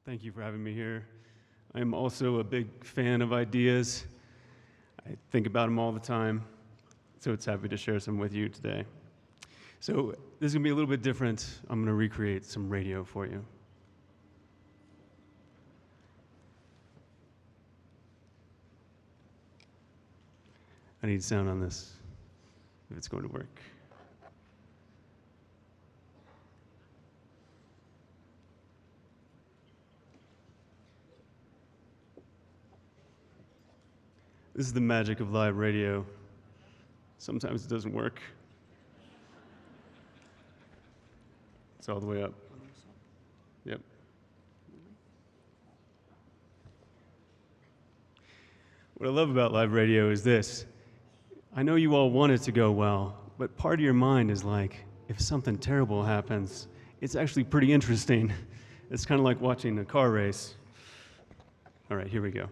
Thank you for having me here. I am also a big fan of ideas. I think about them all the time, so it's happy to share some with you today. So this is going to be a little bit different. I'm going to recreate some radio for you. I need sound on this, if it's going to work. This is the magic of live radio. Sometimes it doesn't work. It's all the way up. Yep. What I love about live radio is this. I know you all want it to go well, but part of your mind is like, if something terrible happens, it's actually pretty interesting. It's kind of like watching a car race. All right, here we go.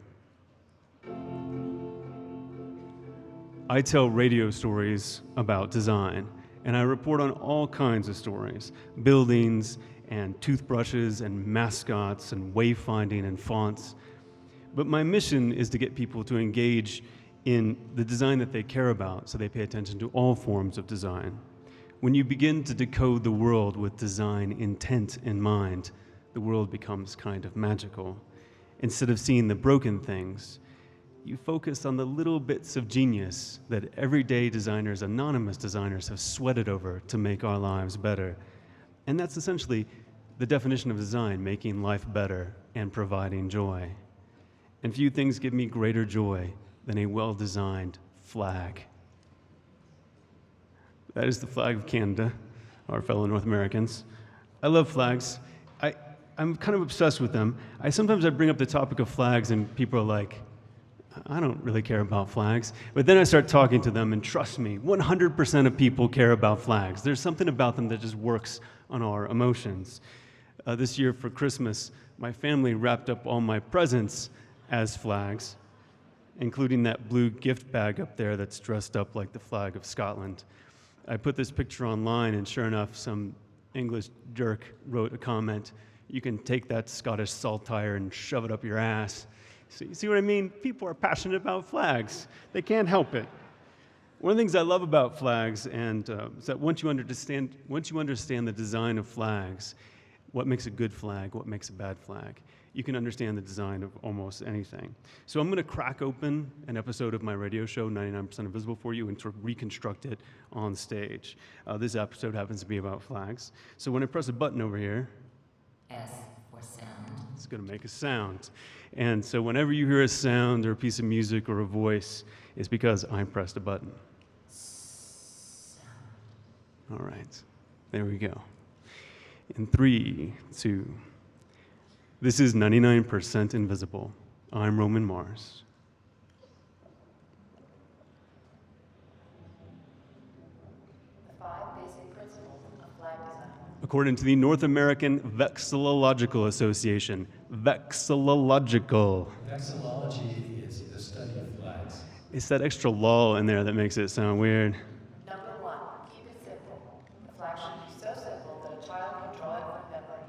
I tell radio stories about design, and I report on all kinds of stories, buildings and toothbrushes and mascots and wayfinding and fonts. But my mission is to get people to engage in the design that they care about, so they pay attention to all forms of design. When you begin to decode the world with design intent in mind, the world becomes kind of magical. Instead of seeing the broken things, you focus on the little bits of genius that everyday designers, anonymous designers, have sweated over to make our lives better. And that's essentially the definition of design, making life better and providing joy. And few things give me greater joy than a well-designed flag. That is the flag of Canada, our fellow North Americans. I love flags. I'm kind of obsessed with them. Sometimes I bring up the topic of flags and people are like, I don't really care about flags. But then I start talking to them, and trust me, 100% of people care about flags. There's something about them that just works on our emotions. This year for Christmas, my family wrapped up all my presents as flags, including that blue gift bag up there that's dressed up like the flag of Scotland. I put this picture online, and sure enough, some English jerk wrote a comment, "You can take that Scottish saltire and shove it up your ass." So you see what I mean? People are passionate about flags. They can't help it. One of the things I love about flags is that once you understand the design of flags, what makes a good flag, what makes a bad flag, you can understand the design of almost anything. So I'm going to crack open an episode of my radio show, 99% Invisible, for you and sort of reconstruct it on stage. This episode happens to be about flags. So when I press a button over here, S for sound. It's going to make a sound. And so whenever you hear a sound or a piece of music or a voice, it's because I pressed a button. All right, there we go. In 3, 2, this is 99% Invisible. I'm Roman Mars. The 5 basic principles of flag design. According to the North American Vexillological Association. Vexillological. Vexillology is the study of flags. It's that extra lull in there that makes it sound weird. Number 1, keep it simple. The flag should be so simple that a child can draw it from memory.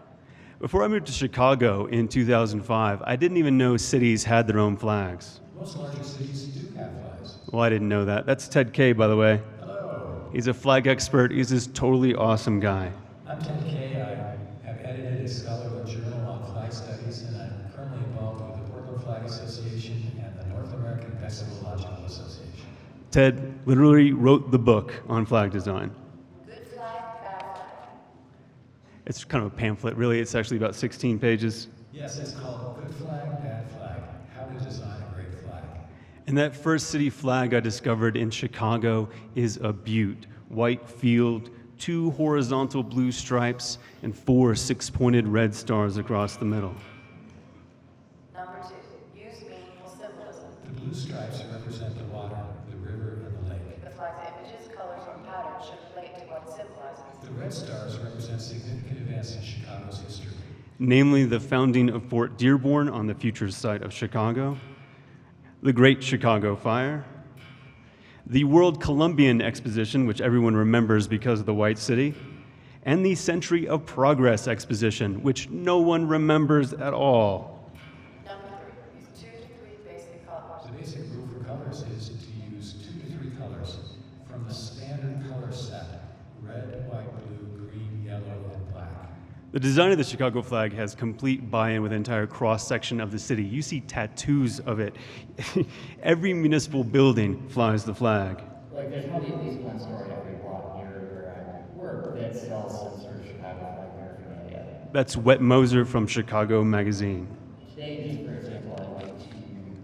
Before I moved to Chicago in 2005, I didn't even know cities had their own flags. Most larger cities do have flags. Well, I didn't know that. That's Ted Kay, by the way. Hello. He's a flag expert. He's this totally awesome guy. I'm Ted Kay. I have edited a scholarly journal on flag studies, and I'm currently involved with the Portland Flag Association and the North American Vexillological Association. Ted literally wrote the book on flag design. Good flag, bad flag. It's kind of a pamphlet, really. It's actually about 16 pages. Yes, it's called Good Flag, Bad Flag, How to Design a Great Flag. And that first city flag I discovered in Chicago is a beaut. White field, 2 horizontal blue stripes, and 4 6-pointed red stars across the middle. Number 2, use meaningful symbolism. The blue stripes represent the water, the river, and the lake. The flag's images, colors, or patterns should relate to what it symbolizes. The red stars represent significant events in Chicago's history. Namely the founding of Fort Dearborn on the future site of Chicago, the Great Chicago Fire, the World Columbian Exposition, which everyone remembers because of the White City, and the Century of Progress exposition, which no one remembers at all. Number 3, use 2 to 3 basic colors. The basic rule for colors is to use 2 to 3 colors from the standard color set: red, white, blue, green, yellow, and black. The design of the Chicago flag has complete buy-in with the entire cross-section of the city. You see tattoos of it. Every municipal building flies the flag. Like, there's probably at least one store every block near where I work that sells some sort of Chicago flag paraphernalia. That's Wet Moser from Chicago Magazine. Today, just for example, I went to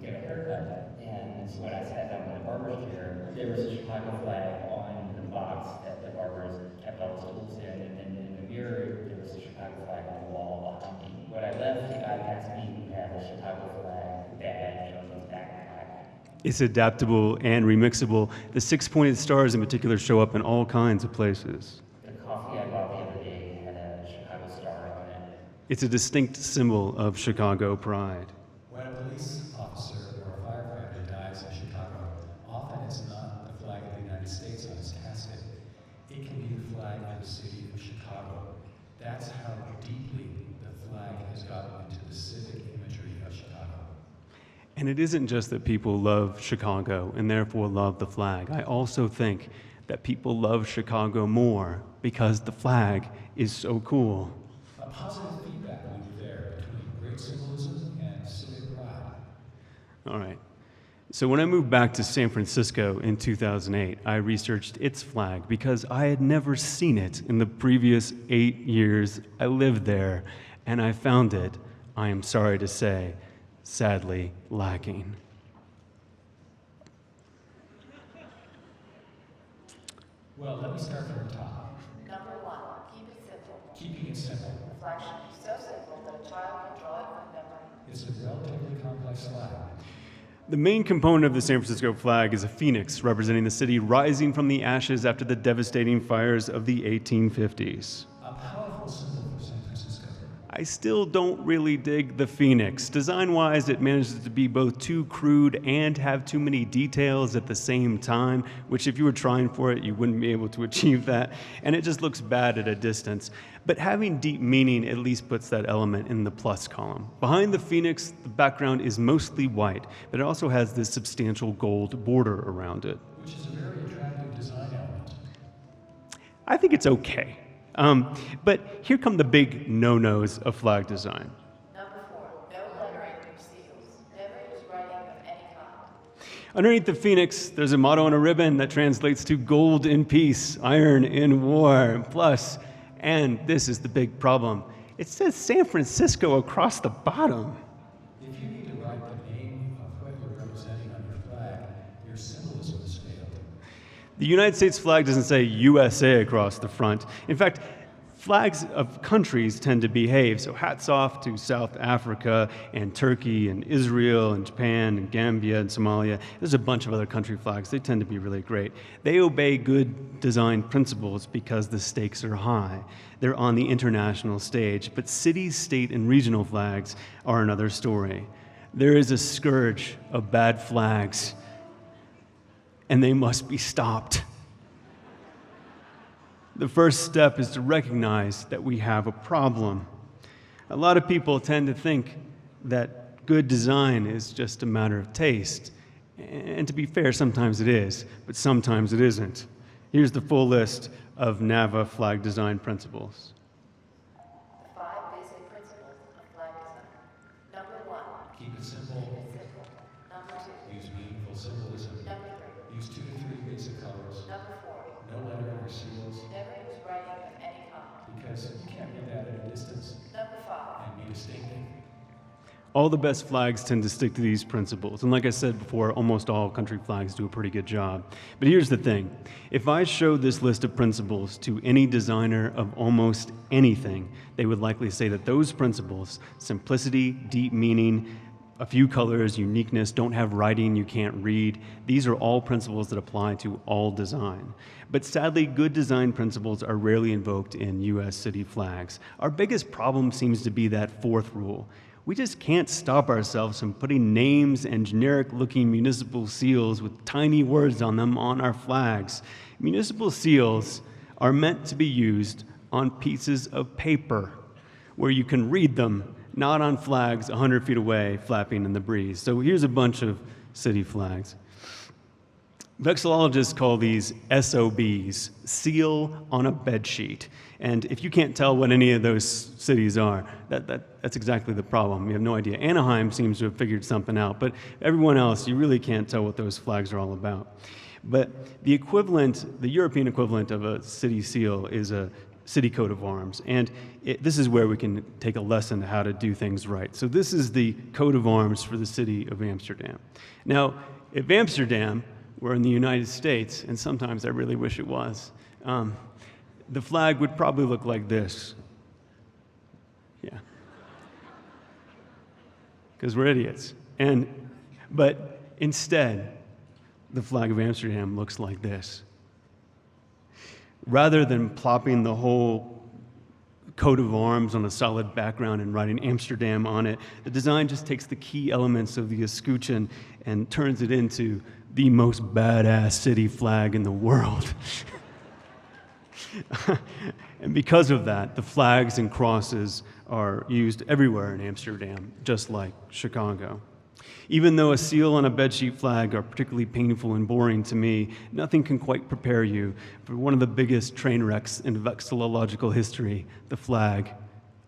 get a haircut, and when I sat down in the barber's chair, there was a Chicago flag on the box that the barbers kept all his tools in, and then in the mirror, there was a Chicago flag on the wall behind me. When I left, the guy passed me who had a Chicago flag badge on his backpack. It's adaptable and remixable. The 6-pointed stars in particular show up in all kinds of places. The coffee I bought the other day had a Chicago star on it. It's a distinct symbol of Chicago pride. When a police officer or a firefighter dies in Chicago, often it's not the flag of the United States on his casket. It can be the flag of the city of Chicago. That's how deeply the flag has gotten into the civic imagery of Chicago. And it isn't just that people love Chicago and therefore love the flag. I also think that people love Chicago more because the flag is so cool. A positive feedback loop there between great symbolism and civic pride. All right. So when I moved back to San Francisco in 2008, I researched its flag because I had never seen it in the previous 8 years I lived there, and I found it, I am sorry to say, sadly lacking. Well, let me start from the top. Number 1, keep it simple. Keeping it simple. The flag should be so simple that a child can draw it from memory. It's a relatively complex flag. The main component of the San Francisco flag is a phoenix representing the city rising from the ashes after the devastating fires of the 1850s. A powerful symbol for San Francisco. I still don't really dig the phoenix. Design-wise, it manages to be both too crude and have too many details at the same time, which if you were trying for it, you wouldn't be able to achieve that, and it just looks bad at a distance. But having deep meaning at least puts that element in the plus column. Behind the phoenix, the background is mostly white, but it also has this substantial gold border around it. Which is a very attractive design element. I think it's okay. But here come the big no-nos of flag design. Number 4, no lettering or seals. Never use writing of any kind. Underneath the phoenix, there's a motto on a ribbon that translates to gold in peace, iron in war. Plus, and this is the big problem, it says San Francisco across the bottom. If you need to write the name of what you're representing on your flag, your symbolism has failed. The United States flag doesn't say USA across the front. In fact, flags of countries tend to behave, so hats off to South Africa and Turkey and Israel and Japan and Gambia and Somalia. There's a bunch of other country flags. They tend to be really great. They obey good design principles because the stakes are high. They're on the international stage, but city, state, and regional flags are another story. There is a scourge of bad flags, and they must be stopped. The first step is to recognize that we have a problem. A lot of people tend to think that good design is just a matter of taste. And to be fair, sometimes it is, but sometimes it isn't. Here's the full list of NAVA flag design principles. The 5 basic principles of flag design. Number 1, Keep it simple. keep it simple. Number 2, Use meaningful symbolism. number 3, Use 2 to 3 basic colors. number 4, No lettering or seals, never use writing of any kind. because you can't read that at a distance Number 5, and be distinctive. All the best flags tend to stick to these principles. And like I said before, almost all country flags do a pretty good job. But here's the thing. If I showed this list of principles to any designer of almost anything, they would likely say that those principles, simplicity, deep meaning, a few colors, uniqueness, don't have writing you can't read, these are all principles that apply to all design. But sadly, good design principles are rarely invoked in U.S. city flags. Our biggest problem seems to be that 4th rule. We just can't stop ourselves from putting names and generic-looking municipal seals with tiny words on them on our flags. Municipal seals are meant to be used on pieces of paper where you can read them, not on flags 100 feet away flapping in the breeze. So here's a bunch of city flags. Vexillologists call these SOBs, seal on a bed sheet. And if you can't tell what any of those cities are, that's exactly the problem. You have no idea. Anaheim seems to have figured something out, but everyone else, you really can't tell what those flags are all about. But the equivalent, the European equivalent of a city seal is a city coat of arms. And this is where we can take a lesson how to do things right. So this is the coat of arms for the city of Amsterdam. Now, if Amsterdam were in the United States, and sometimes I really wish it was, the flag would probably look like this. Yeah. Because we're idiots. But instead, the flag of Amsterdam looks like this. Rather than plopping the whole coat of arms on a solid background and writing Amsterdam on it, the design just takes the key elements of the escutcheon and turns it into the most badass city flag in the world. And because of that, the flags and crosses are used everywhere in Amsterdam, just like Chicago. Even though a seal on a bedsheet flag are particularly painful and boring to me, nothing can quite prepare you for one of the biggest train wrecks in vexillological history, the flag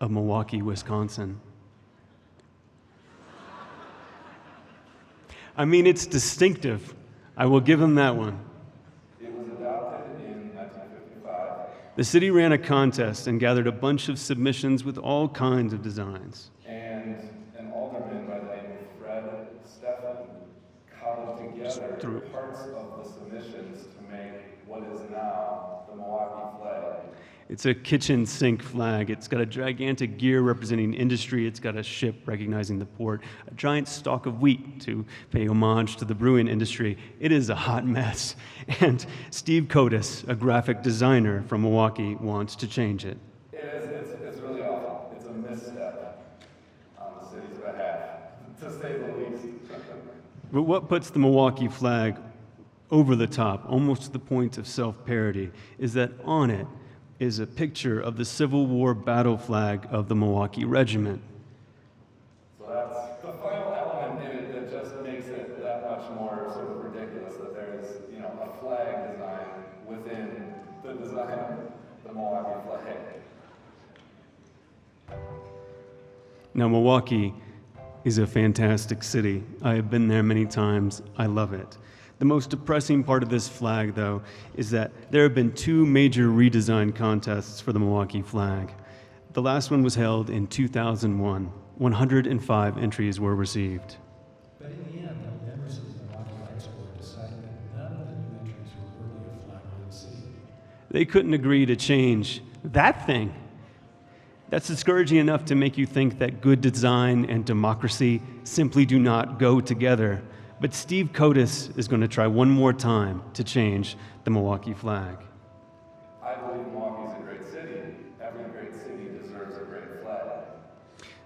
of Milwaukee, Wisconsin. I mean, it's distinctive. I will give them that one. It was adopted in 1955. The city ran a contest and gathered a bunch of submissions with all kinds of designs. And an alderman by the name of Fred Stephan cobbled together parts of the submissions to make what is now the Milwaukee flag. It's a kitchen sink flag. It's got a gigantic gear representing industry. It's got a ship recognizing the port, a giant stalk of wheat to pay homage to the brewing industry. It is a hot mess. And Steve Kotis, a graphic designer from Milwaukee, wants to change it. It is, it's really awful. It's a misstep on the city's behalf, to say the least. But what puts the Milwaukee flag over the top, almost to the point of self-parody, is that on it is a picture of the Civil War battle flag of the Milwaukee Regiment. So that's the final element in it that just makes it that much more sort of ridiculous that there's, a flag design within the design of the Milwaukee flag. Now, Milwaukee is a fantastic city. I have been there many times. I love it. The most depressing part of this flag, though, is that there have been two major redesign contests for the Milwaukee flag. The last one was held in 2001. 105 entries were received. But in the end, the members of the Milwaukee Flags Board decided that none of the new entries were worthy of flag of the city. They couldn't agree to change that thing. That's discouraging enough to make you think that good design and democracy simply do not go together. But Steve Kotis is going to try one more time to change the Milwaukee flag. I believe Milwaukee's a great city. Every great city deserves a great flag.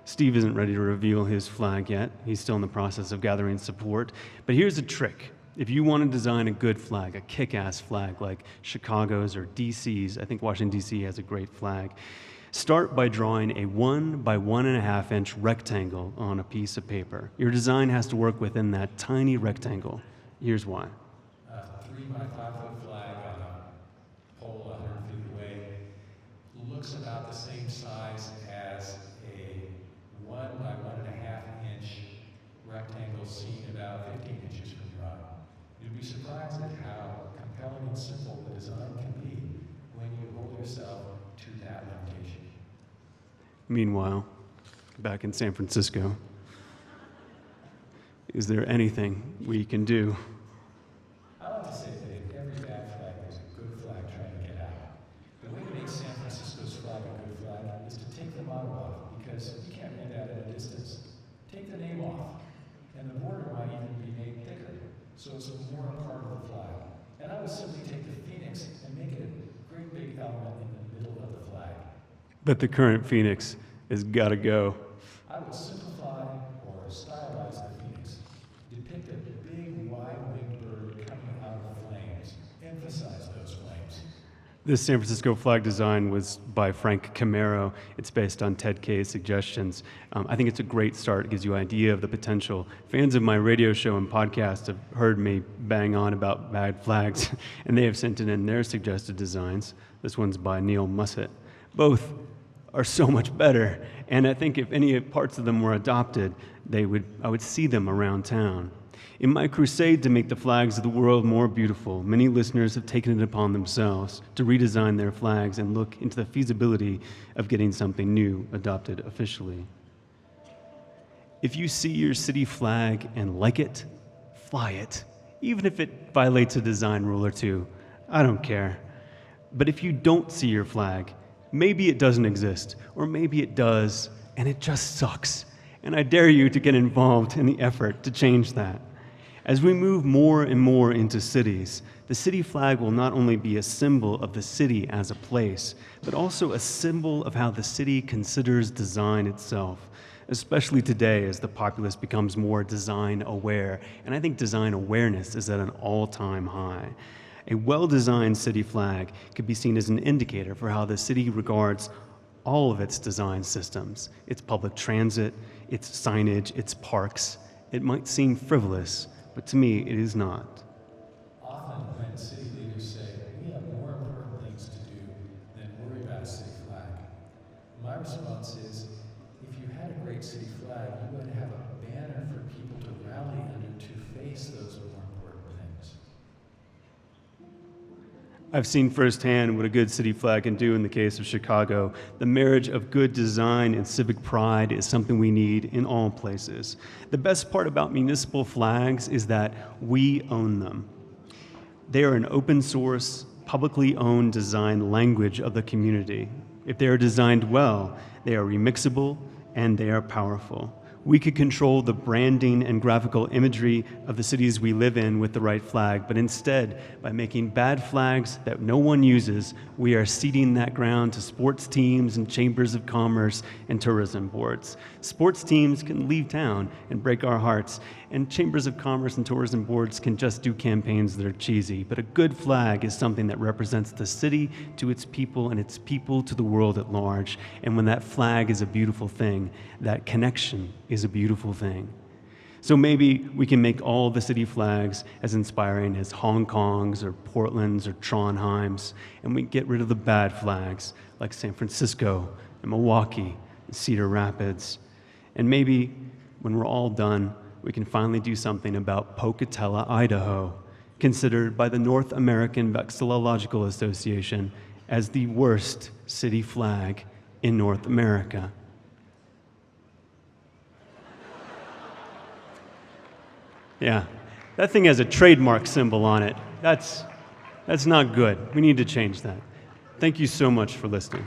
Steve isn't ready to reveal his flag yet. He's still in the process of gathering support. But here's a trick. If you want to design a good flag, a kick-ass flag like Chicago's or DC's, I think Washington, D.C. has a great flag, start by drawing a 1 by 1.5 inch rectangle on a piece of paper. Your design has to work within that tiny rectangle. Here's why. A 3 by 5 foot flag on a pole 100 feet away looks about the same size as a 1 by 1.5 inch rectangle seen about 15 inches from your eye. You'd be surprised at how compelling and simple the design can be when you hold yourself to that limitation. Meanwhile, back in San Francisco, is there anything we can do? I like to say that in every bad flag, there's a good flag trying to get out. The way to make San Francisco's flag a good flag is to take the motto off, because you can't read that at a distance. Take the name off, and the border might even be made thicker, so it's more a part of the flag. And I would simply take the phoenix and make it a great big element in the middle of the flag. But the current Phoenix has got to go. I would simplify or stylize the phoenix. Depict a big, wide-winged bird coming out of the flames. Emphasize those flames. This San Francisco flag design was by Frank Camaro. It's based on Ted Kay's suggestions. I think it's a great start. It gives you an idea of the potential. Fans of my radio show and podcast have heard me bang on about bad flags, and they have sent in their suggested designs. This one's by Neil Mussett. Both are so much better, and I think if any parts of them were adopted, I would see them around town. In my crusade to make the flags of the world more beautiful, many listeners have taken it upon themselves to redesign their flags and look into the feasibility of getting something new adopted officially. If you see your city flag and like it, fly it, even if it violates a design rule or two. I don't care. But if you don't see your flag, maybe it doesn't exist, or maybe it does, and it just sucks. And I dare you to get involved in the effort to change that. As we move more and more into cities, the city flag will not only be a symbol of the city as a place, but also a symbol of how the city considers design itself, especially today as the populace becomes more design aware. And I think design awareness is at an all-time high. A well-designed city flag could be seen as an indicator for how the city regards all of its design systems, its public transit, its signage, its parks. It might seem frivolous, but to me, it is not. Often when city leaders say, we have more important things to do than worry about a city flag, my response is, if you had a great city flag, you would have a banner for people to rally under to face those more important things. I've seen firsthand what a good city flag can do in the case of Chicago. The marriage of good design and civic pride is something we need in all places. The best part about municipal flags is that we own them. They are an open source, publicly owned design language of the community. If they are designed well, they are remixable and they are powerful. We could control the branding and graphical imagery of the cities we live in with the right flag, but instead, by making bad flags that no one uses, we are ceding that ground to sports teams and chambers of commerce and tourism boards. Sports teams can leave town and break our hearts, and chambers of commerce and tourism boards can just do campaigns that are cheesy. But a good flag is something that represents the city to its people and its people to the world at large. And when that flag is a beautiful thing, that connection is a beautiful thing. So maybe we can make all the city flags as inspiring as Hong Kong's or Portland's or Trondheim's, and we get rid of the bad flags like San Francisco and Milwaukee and Cedar Rapids. And maybe when we're all done, we can finally do something about Pocatello, Idaho, considered by the North American Vexillological Association as the worst city flag in North America. Yeah, that thing has a trademark symbol on it. That's not good. We need to change that. Thank you so much for listening.